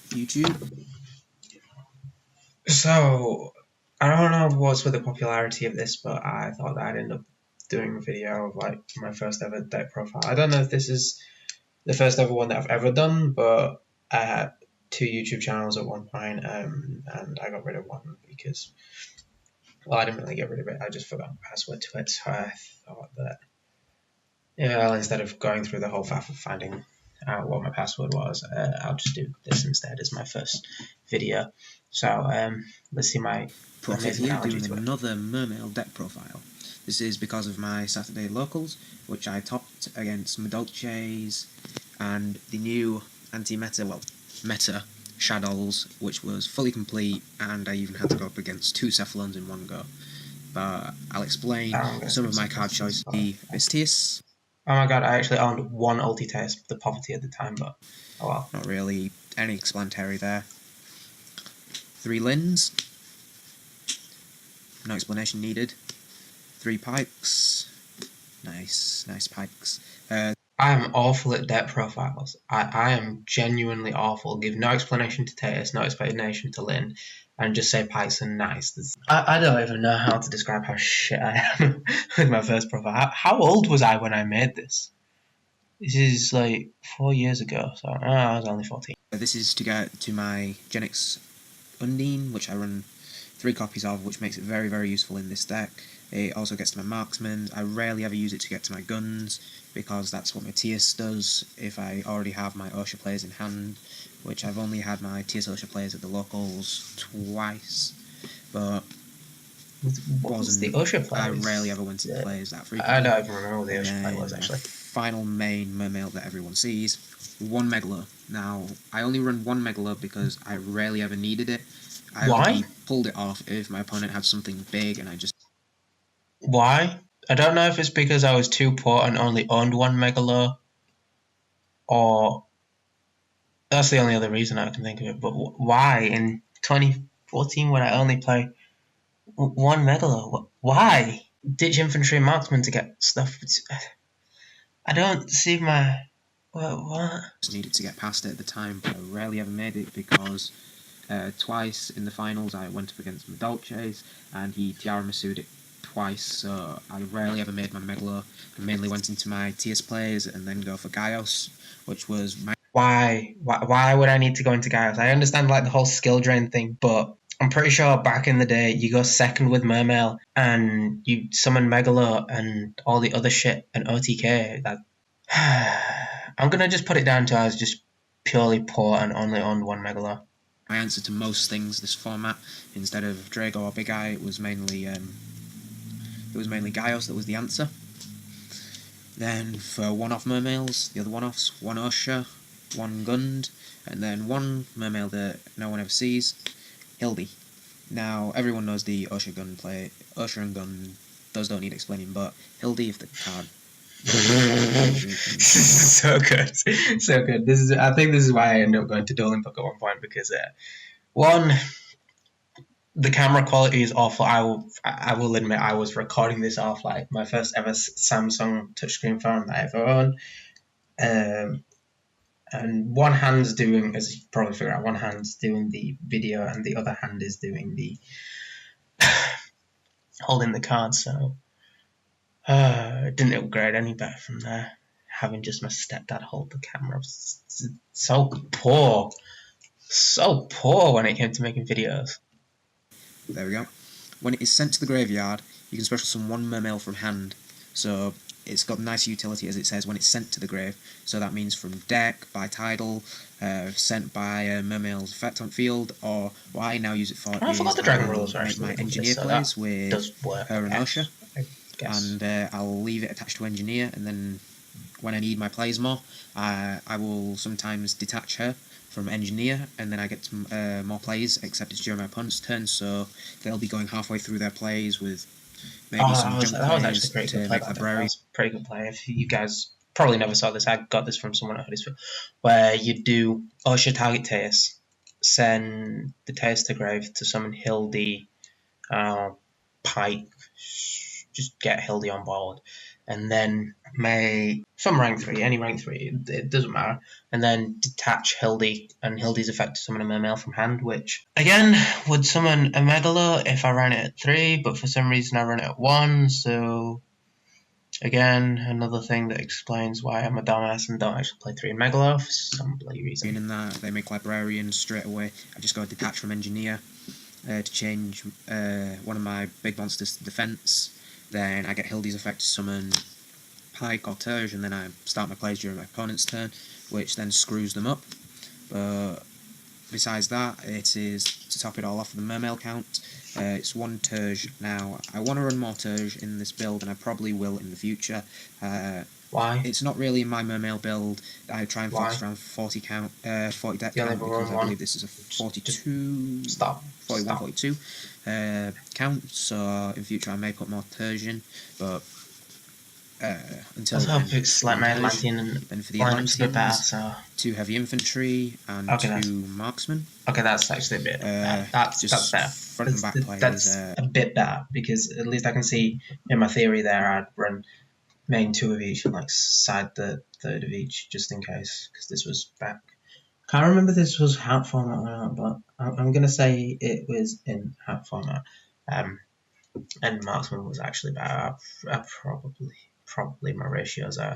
YouTube. So, I don't know what's with the popularity of this, but I thought that I'd end up doing a video of like my first ever deck profile. I don't know if this is the first ever one that I've ever done, but I had 2 YouTube channels at one point, and I got rid of one because, well, I didn't really get rid of it. I just forgot my password to it, so I thought that, well, instead of going through the whole faff of finding out what my password was, I'll just do this instead as my first video. So let's see my Profit amazing here analogy doing to it. another mermail deck profile. This is because of my Saturday locals, which I topped against Medolce's and the new anti-meta, well, meta Shadows, which was fully complete, and I even had to go up against 2 Cephalons in one go. But I'll explain some of my card choice. The Vistius. Oh my god, I actually owned 1 ulti test, the poverty at the time, but oh well. Not really any explanatory there. 3 Lins. No explanation needed. 3 Pikes. Nice Pikes. I am awful at deck profiles. I am genuinely awful. Give no explanation to Tatus, no explanation to Lynn, and just say Pikes and nice. I don't even know how to describe how shit I am with my first profile. How old was I when I made this? This is like 4 years ago, so I was only 14. This is to get to my Genix Undine, which I run 3 copies of, which makes it very useful in this deck. It also gets to my marksman. I rarely ever use it to get to my guns, because that's what my Tierce does if I already have my Osha players in hand, which I've only had my Tierce Osha players at the locals twice, but what was the Osha play? I rarely ever went to the players that frequently. I don't even remember what the Osha play was, actually. Final main mermail that everyone sees, 1 Megalo. Now, I only run 1 Megalo because I rarely ever needed it. I only pulled it off if my opponent had something big and I just... Why? I don't know if it's because I was too poor and only owned 1 Megalo, or that's the only other reason I can think of it, but why in 2014 would I only play 1 Megalo? Why? Ditch infantry and marksman to get stuff. I don't see my... What? Just needed to get past it at the time, but I rarely ever made it because twice in the finals I went up against Medolce's and he Tiara Masu'd it twice, so I rarely ever made my Megalo. I mainly went into my Tierce plays and then go for Gaios, which was my... Why would I need to go into Gaios? I understand like the whole skill drain thing, but I'm pretty sure back in the day you go second with Mermail and you summon Megalo and all the other shit and OTK. That I'm gonna just put it down to I was just purely poor and only owned 1 Megalo. My answer to most things this format, instead of Drago or Big Eye, it was mainly Gaios that was the answer. Then for one-off mermails, the other one-offs, 1 Osha, 1 Gund, and then 1 mermail that no one ever sees, Hildy. Now, everyone knows the Osha and Gun, those don't need explaining, but Hildy, if the card... So good. I think this is why I ended up going to Dueling Book at one point, because one, the camera quality is awful. I will admit I was recording this off like my first ever Samsung touchscreen phone that I ever owned. And one hand's doing, as you probably figure out, one hand's doing the video and the other hand is doing the holding the card, so it didn't upgrade any better from there. Having just my stepdad hold the camera, so poor when it came to making videos. There we go. When it is sent to the graveyard, you can special summon 1 mermail from hand, so it's got nice utility, as it says, when it's sent to the grave. So that means from deck, by tidal, sent by Mermail's effect on field, or what I now use it for I forgot the Dragon I'll Rules are make actually my engineer plays with her and Osha, and I'll leave it attached to engineer, and then when I need my plays more, I will sometimes detach her from engineer, and then I get more plays, except it's during my opponent's turn, so they'll be going halfway through their plays with maybe some jump plays to make the Brary. That was a pretty good play. If you guys probably never saw this, I got this from someone at Huddersfield, where you do Osha target Taeus, send the Taeus to grave to summon Hildy, Pike, just get Hildy on board. and then make some rank 3, any rank 3, it doesn't matter, and then detach Hildy and Hildy's effect to summon a mermail from hand, which again would summon a Megalo if I ran it at 3, but for some reason I run it at 1, so again, another thing that explains why I'm a dumbass and don't actually play 3 in Megalo for some bloody reason. In that, they make librarians straight away. I just go detach from engineer to change one of my big monsters to defense. Then I get Hildy's effect to summon Pike or Terge, and then I start my plays during my opponent's turn, which then screws them up. But besides that, it is, to top it all off, the mermail count. It's 1 Terge now. I want to run more Terge in this build, and I probably will in the future. Why? It's not really my mermail build. I try and focus Why? around 40 count, 40 deck You only count, ever because run I one. believe this is a 42, Stop. 41, Stop. 42 count. So in future I may put more Tertian, but until Let's then, hope it's like my Atlantean and then for the lineups a bit better. Atlanteans, So 2 heavy infantry and okay, 2 marksmen. okay, that's actually a bit. That's better. Front and back players. That's a bit better because at least I can see in my theory there I'd run main 2 of each and like side the third of each just in case, because this was back. Can't remember if this was hat format or not, but I'm gonna say it was in hat format. And marksman was actually better. Probably my ratios could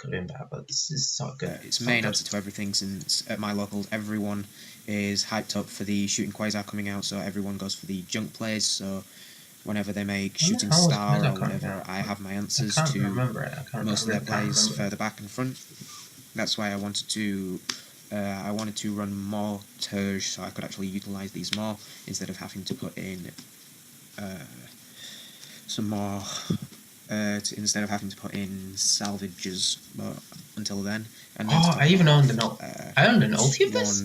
have been better, but this is not good. Its main answer to everything, since at my locals everyone is hyped up for the shooting quasar coming out, so everyone goes for the junk plays. So whenever they make shooting star or whatever, I have my answers to most of their plays further back and front. That's why I wanted to run more Terge, so I could actually utilize these more instead of having to put in some more. Instead of having to put in salvages, but until then. And I even owned an ulti. I owned an ulti of this.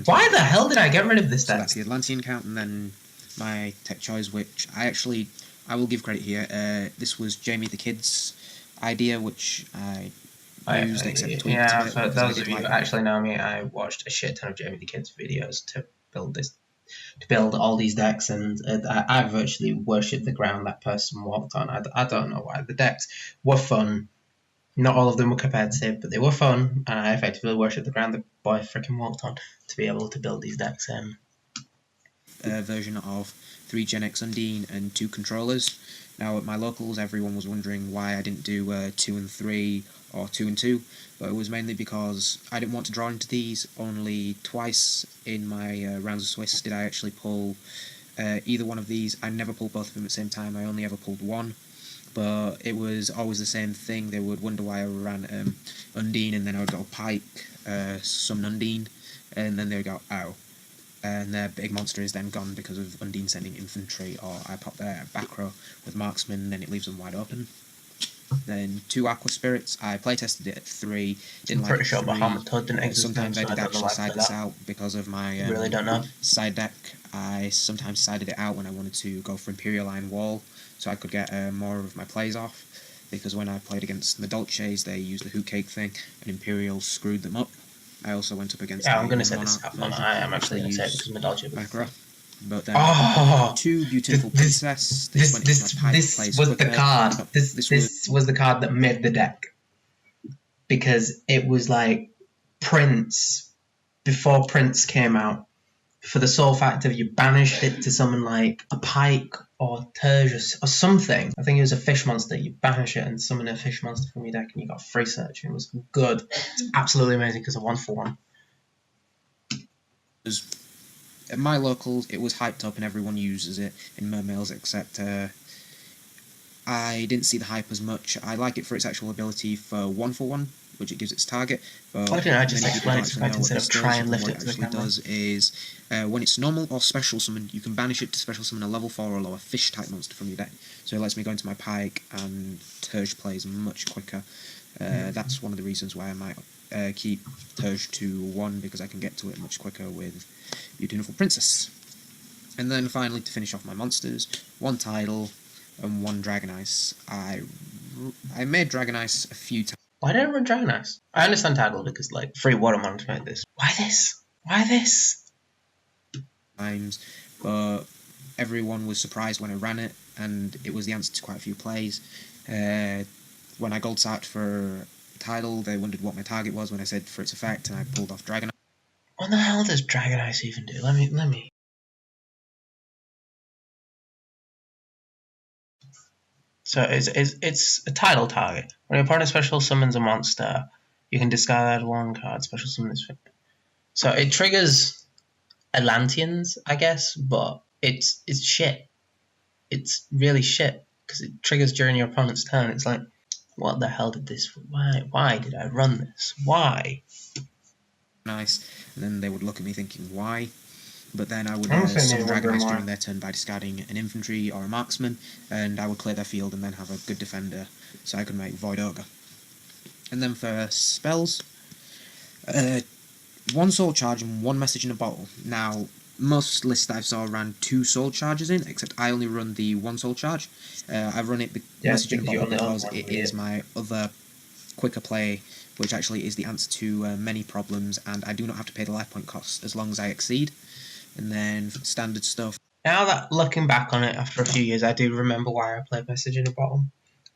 Why the hell did I get rid of this deck? So that's the Atlantean count, and then my tech choice, which I will give credit here. This was Jamie the Kid's idea, which I used, except tweaked a bit, for those of you who like actually know me, I watched a shit ton of Jamie the Kid's videos to build all these decks, and I virtually worshipped the ground that person walked on. I don't know why. The decks were fun. Not all of them were competitive, but they were fun, and I effectively worshipped the ground the boy freaking walked on to be able to build these decks. Version of 3 Gen X Undine and 2 controllers. Now at my locals, everyone was wondering why I didn't do 2 and 3 or 2 and 2, but it was mainly because I didn't want to draw into these. Only twice in my rounds of Swiss did I actually pull either one of these. I never pulled both of them at the same time. I only ever pulled one, but it was always the same thing. They would wonder why I ran Undine, and then I would go Pike, summon Undine, and then they would go, ow. And their big monster is then gone because of Undine sending infantry, or I pop their back row with marksman, and then it leaves them wide open. Then 2 Aqua Spirits, I playtested it at 3, didn't like it. Sure Bahamut Toad didn't exist. Sometimes I did actually side this out because of my really don't know. Side deck. I sometimes sided it out when I wanted to go for Imperial Iron Wall, so I could get more of my plays off, because when I played against the Dolces, they used the Hoot Cake thing, and Imperial screwed them up. I also went up against. Yeah, I'm going to say this. I am actually going to say it because Medallia. But then 2 Beautiful Princess. This was the card. This was the card that made the deck, because it was like Prince before Prince came out. For the sole fact of you banished it to summon like a Pike or Tertius or something. I think it was a fish monster. You banish it and summon a fish monster from your deck, and you got free search. It was good. It's absolutely amazing because of 1-for-1. At my locals, it was hyped up and everyone uses it in mermails, except I didn't see the hype as much. I like it for its actual ability for 1-for-1, which it gives its target. But why didn't I just explain it instead of try and lift it to the camera? What it actually does is, when it's normal or special summon, you can banish it to special summon a level 4 or lower fish type monster from your deck. So it lets me go into my Pike and Terge plays much quicker. That's one of the reasons why I might keep Terge to 1, because I can get to it much quicker with Beautiful Princess. And then finally, to finish off my monsters, 1 Tidal and 1 Dragon Ice. I made Dragon Ice a few times. Why did I run Dragon Ice? I understand Tidal because like free water mons made this. Why this? Why this? But everyone was surprised when I ran it, and it was the answer to quite a few plays. when I gold sacked for title, they wondered what my target was when I said for its effect, and I pulled off Dragon. What the hell does Dragon Ice even do? Let me. So it's a title target. When your opponent special summons a monster, you can discard one card. Special summon this. So it triggers Atlanteans, I guess, but it's shit. It's really shit because it triggers during your opponent's turn. It's like, what the hell did this? Why did I run this? Why? Nice, and then they would look at me thinking, why? But then I would I'm sitting summon here Dragon wondering Ice why. during their turn by discarding an infantry or a marksman, and I would clear their field and then have a good defender, so I could make Void Ogre. And then for spells, one soul charge and one message in a bottle. Now, most lists that I saw ran 2 soul charges in, except I only run the 1 soul charge. I run it message in a bottle because it is my other quicker play, which actually is the answer to many problems, and I do not have to pay the life point cost as long as I exceed. And then for the standard stuff, Now that looking back on it after a few years, I do remember why I played Message in a Bottle.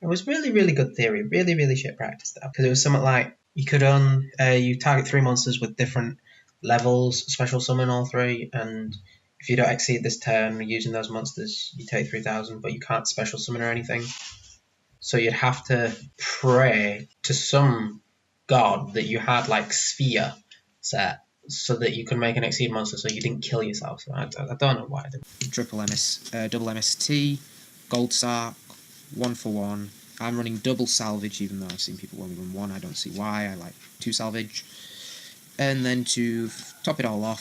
It was really, really good theory, really, really shit practice though, because it was something like you could you target 3 monsters with different levels, special summon all 3, and if you don't exceed this turn using those monsters, you take 3,000, but you can't special summon or anything. So you'd have to pray to some god that you had like Sphere set so that you could make an exceed monster so you didn't kill yourself. So I don't know why. double MST, Gold Sark, 1 for 1. I'm running double salvage, even though I've seen people only run 1. I don't see why. I like 2 salvage. And then to top it all off,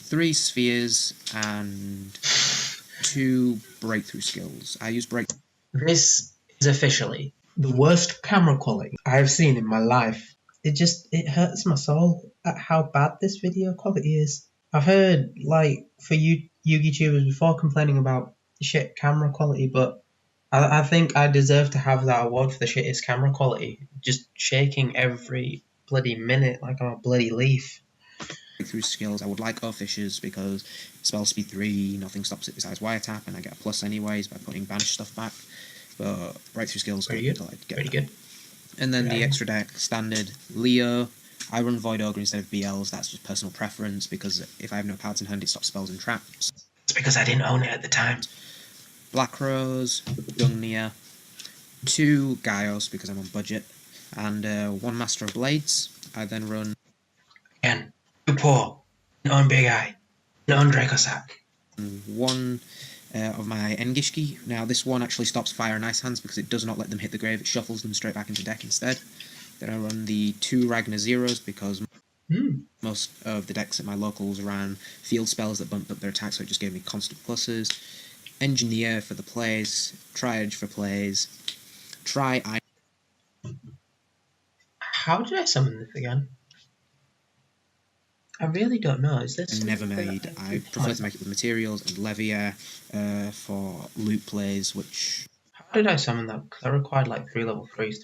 3 spheres and 2 breakthrough skills. I use break. This is officially the worst camera quality I have seen in my life. It hurts my soul at how bad this video quality is. I've heard like for you YouTubers before complaining about shit camera quality, but I think I deserve to have that award for the shittest camera quality. Just shaking every bloody minute like I'm a bloody leaf. Breakthrough skills. I would like Fishers because spell speed 3, nothing stops it besides wire tap, and I get a plus anyways by putting banished stuff back. But breakthrough skills Pretty good good. until I get Pretty that. good. And then the Yeah. extra deck standard Leo. I run Void Ogre instead of BLs. That's just personal preference because if I have no cards in hand, it stops spells and traps. It's because I didn't own it at the time. Black Rose, Gungnir, 2 Gaios because I'm on budget, and 1 Master of Blades. I then run Again, too poor. Non Big Eye. Non Dracosac. 1 of my Engishki. Now this one actually stops Fire and Ice Hands because it does not let them hit the grave, it shuffles them straight back into deck instead. Then I run the 2 Ragnar Zeros because most of the decks at my locals ran field spells that bumped up their attack, so it just gave me constant pluses. Engineer for the plays, Triage for plays, How did I summon this again? I really don't know. Is this Never Made. I prefer to make it with materials, and Levier for loot plays, which... How did I summon that? Because I required like 3 level 3s.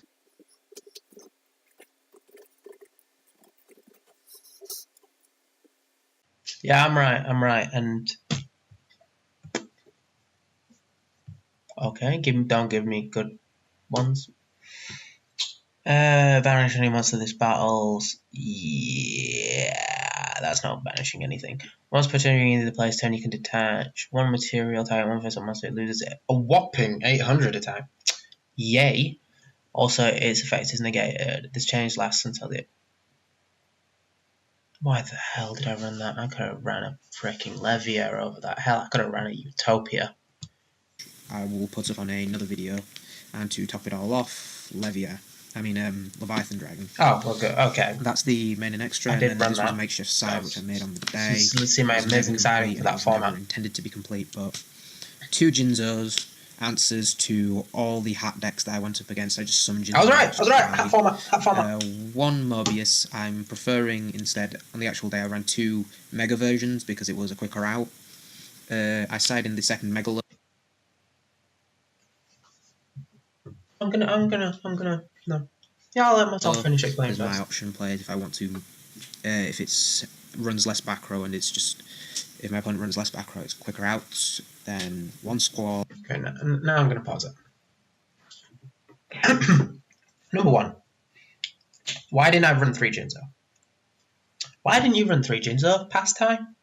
Yeah, I'm right. And okay, don't give me good ones. Banish any monster this battles. Yeah, that's not banishing anything. Once put into the player's turn, you can detach 1 material target, 1 face monster. It loses a whopping 800 attack. Yay! Also, its effect is negated. This change lasts until the... Why the hell did I run that? I could have ran a freaking Levier over that. Hell, I could have ran a Utopia. I will put up on another video. And to top it all off, Leviathan Dragon. Oh, okay. That's the main and extra, I and did then run this was that. a makeshift side which I made on the day. Let's see my It was amazing never siding complete, for and it that was never format. intended to be complete, but 2 Jinzos, answers to all the hat decks that I went up against. I just summoned Jinzo. I was right. That format. 1 Mobius. I'm preferring instead, on the actual day, I ran 2 Mega versions because it was a quicker out. I side in the second Mega. I'm gonna. No. Yeah, I'll let myself finish explaining As my first. option plays if I want to, if it's runs less back row and it's just, if my opponent runs less back row, it's quicker outs, then 1 squall. Okay, now I'm gonna pause it. Number one, why didn't I run 3 Jinzo? Why didn't you run 3 Jinzo past time?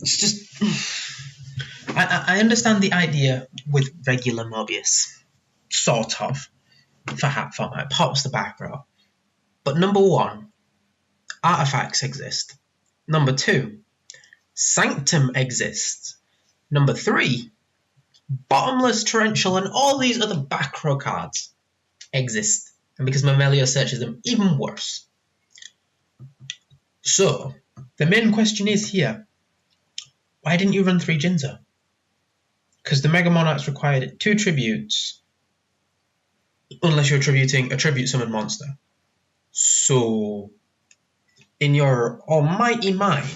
It's just... I understand the idea with regular Mobius. Sort of. For hat format. It pops the back row. But number one, artifacts exist. Number two, Sanctum exists. Number three, Bottomless Torrential and all these other back row cards exist. And because Mamelio searches them, even worse. So, the main question is here, why didn't you run 3 Jinzo? Because the Mega Monarchs required 2 tributes, unless you're tributing a tribute summon monster. So, in your almighty mind,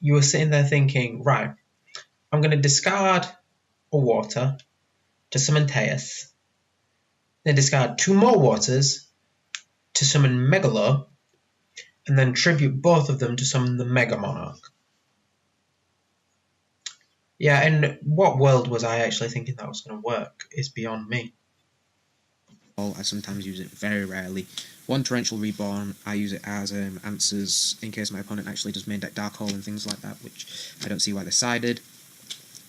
you were sitting there thinking, right, I'm going to discard a water to summon Teus, then discard 2 more waters to summon Megalo, and then tribute both of them to summon the Mega Monarch. Yeah, in what world was I actually thinking that was going to work is beyond me. I sometimes use it very rarely. 1 Torrential Reborn, I use it as answers in case my opponent actually does main deck Dark Hole and things like that, which I don't see why they sided.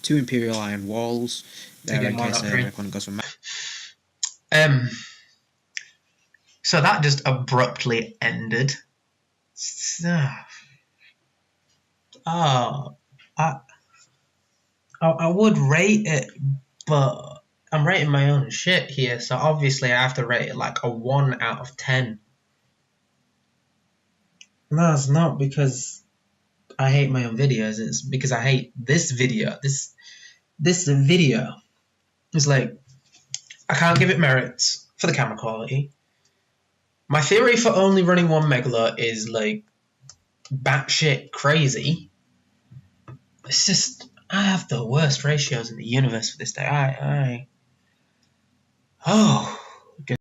2 Imperial Iron Walls, there in case my opponent goes for So that just abruptly ended. I would rate it, but I'm rating my own shit here, so obviously I have to rate it like a 1 out of 10. No, it's not because I hate my own videos, it's because I hate this video. This video is like, I can't give it merits for the camera quality. My theory for only running 1 Megalo is like batshit crazy. It's just, I have the worst ratios in the universe for this day. Oh.